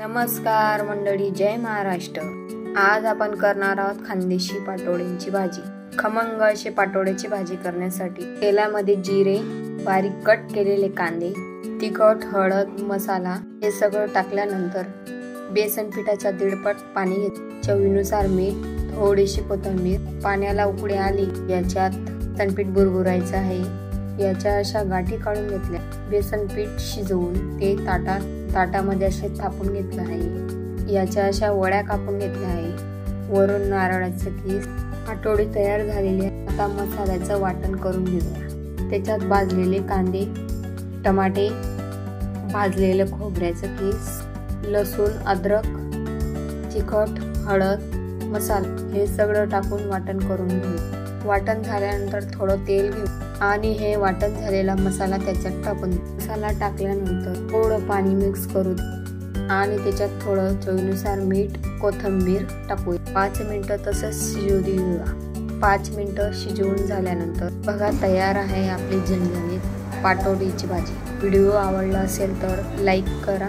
नमस्कार मंडळी, जय महाराष्ट्र। आज आपण करणार आहोत खानदेशी पाटोड्यांची भाजी। खमंग अशी पाटोड्याची भाजी करण्यासाठी तेलामध्ये जिरे, बारीक कट केलेले कांदे, तिखट, हळद, मसाला हे सगळं टाकल्यानंतर बेसन पिठाच्या दीडपट पाणी घेतले, चवीनुसार मीठ, थोडीशी कोथिंबीर। पाण्याला उकळी आली याच्यात बेसनपीठ बुरबुरायचं आहे। याच्या अशा गाठी काढून घेतल्या। बेसन पीठ शिजवून ते ताटामध्ये असे थापून घेतलं आहे। याच्या अशा वड्या कापून घेतल्या आहे। वरून नारळाचं कीस। पाटोडी तयार झालेली आहे। आता मसाल्याचं वाटण करून घेऊया। त्याच्यात भाजलेले कांदे, टमाटे, भाजलेलं खोबऱ्याचं कीस, लसूण, अद्रक, तिखट, हळद, मसाला हे सगळं टाकून वाटण करून घेऊ। वाटण झाल्यानंतर थोडं तेल घेऊ आणि हे वाटण झालेला मसाला त्याच्यात टाकून मसाला टाकल्यानंतर थोडं पाणी मिक्स करू आणि त्याच्यात थोडं चवीनुसार मीठ, कोथिंबीर टाकू। 5 मिनिटं तसंच शिजू देऊया। 5 मिनिटं शिजवून झाल्यानंतर बघा तयार आहे आपली झणझणीत पाटोडीची भाजी। व्हिडिओ आवडला असेल तर लाईक करा।